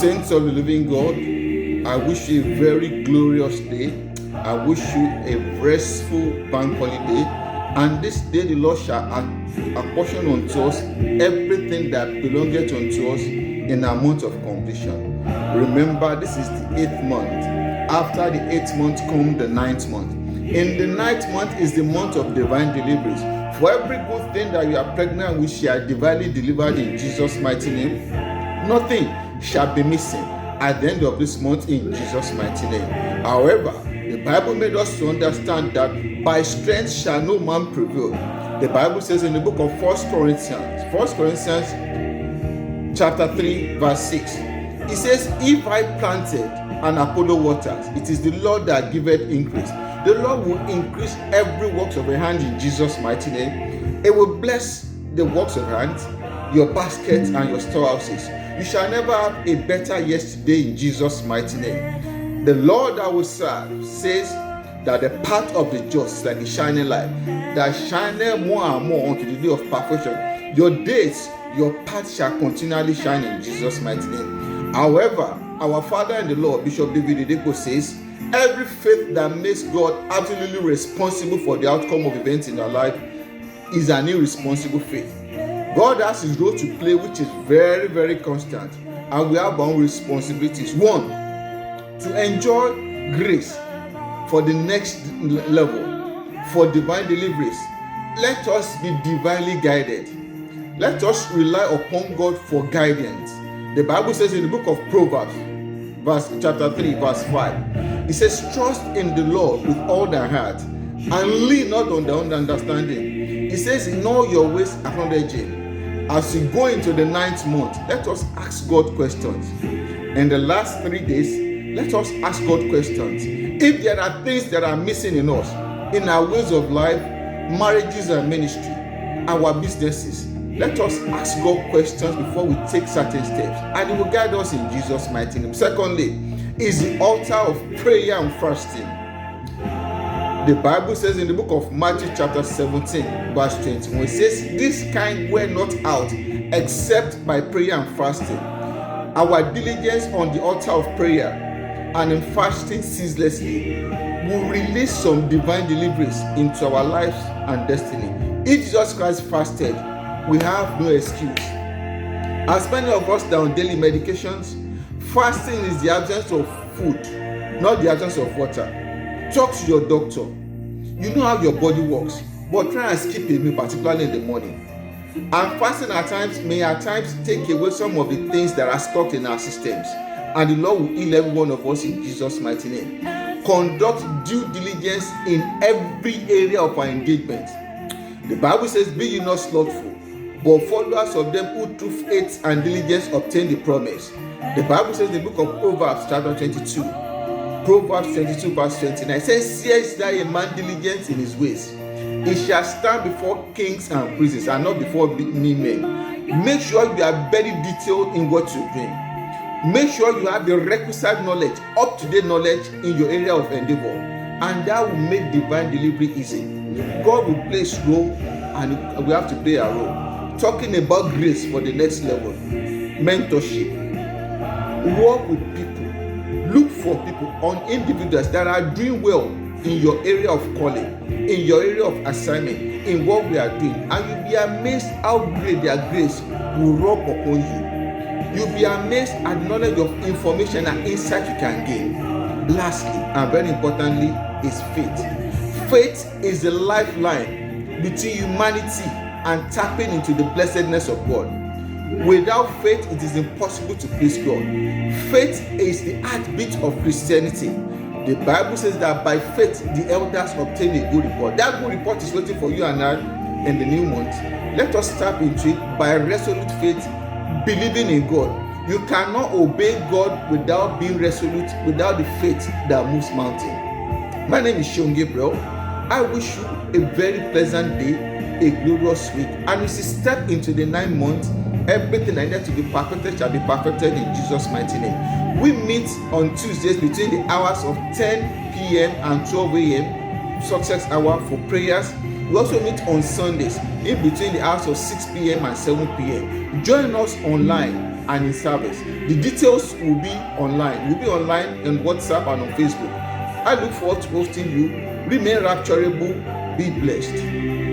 Saints of the living God, I wish you a very glorious day. I wish you a restful bank holiday. And this day the Lord shall apportion unto us everything that belongeth unto us in our month of completion. Remember, this is the 8th month. After the 8th month comes the 9th month. In the 9th month is the month of divine deliveries. For every good thing that you are pregnant with shall divinely delivered in Jesus' mighty name. Nothing shall be missing at the end of this month in Jesus' mighty name. However, the Bible made us to understand that by strength shall no man prevail. The Bible says in the book of 1 Corinthians chapter 3 verse 6, it says, if I planted and Apollo waters, it is the Lord that giveth increase. The Lord will increase every works of your hand in Jesus' mighty name. It will bless the works of your hands, your baskets and your storehouses. You shall never have a better yesterday in Jesus' mighty name. The Lord that will serve says that the path of the just is like a shining light that shineth more and more unto the day of perfection. Your days, your path shall continually shine in Jesus' mighty name. However, our Father in the Lord, Bishop David Oyedepo, says, every faith that makes God absolutely responsible for the outcome of events in our life is an irresponsible faith. God has his role to play, which is very, very constant, and we have our own responsibilities. One, to enjoy grace for the next level, for divine deliveries. Let us be divinely guided. Let us rely upon God for guidance. The Bible says in the book of Proverbs, chapter 3, verse 5, it says, trust in the Lord with all thy heart, and lean not on thy own understanding. It says, in all your ways acknowledge him. As we go into the 9th month, let us ask God questions. In the last 3 days, let us ask God questions. If there are things that are missing in us, in our ways of life, marriages and ministry, our businesses, let us ask God questions before we take certain steps, and He will guide us in Jesus' mighty name. Secondly, is the altar of prayer and fasting. The Bible says in the book of Matthew chapter 17 verse 21, it says, this kind were not out except by prayer and fasting. Our diligence on the altar of prayer and in fasting ceaselessly will release some divine deliveries into our lives and destiny. If Jesus Christ fasted, we have no excuse. As many of us that are on daily medications, fasting is the absence of food, not the absence of water. Talk to your doctor. You know how your body works, but try and skip a meal, particularly in the morning. And fasting may at times take away some of the things that are stuck in our systems, and the Lord will heal every one of us in Jesus' mighty name. Conduct due diligence in every area of our engagement. The Bible says, be ye not slothful, but followers of them who through faith and diligence obtain the promise. The Bible says in the book of Proverbs chapter 22 verse 29, it says, seest thou a man diligent in his ways, he shall stand before kings and princes and not before mean men. Make sure you are very detailed in what you're doing. Make sure you have the requisite knowledge, up-to-date knowledge in your area of endeavor, and that will make divine delivery easy. God will play his role, and we have to play our role. Talking about grace for the next level, mentorship, work with people. Look for people on individuals that are doing well in your area of calling, in your area of assignment, in what we are doing, and you'll be amazed how great their grace will rub upon you. You'll be amazed at the knowledge of information and insight you can gain. Lastly, and very importantly, is faith. Faith is the lifeline between humanity and tapping into the blessedness of God. Without faith, it is impossible to please God. Faith is the heartbeat of Christianity. The Bible says that by faith, the elders obtain a good report. That good report is waiting for you and I in the new month. Let us tap into it by resolute faith, believing in God. You cannot obey God without being resolute, without the faith that moves mountains. My name is Sean Gabriel. I wish you a very pleasant day, a glorious week, and as you step into the 9th month, everything I need to be perfected shall be perfected in Jesus' mighty name. We meet on Tuesdays between the hours of 10 p.m. and 12 a.m. success hour for prayers. We also meet on Sundays in between the hours of 6 p.m. and 7 p.m. Join us online and in service. The details will be online. We'll be online on WhatsApp and on Facebook. I look forward to hosting you. Remain rapturable. Be blessed.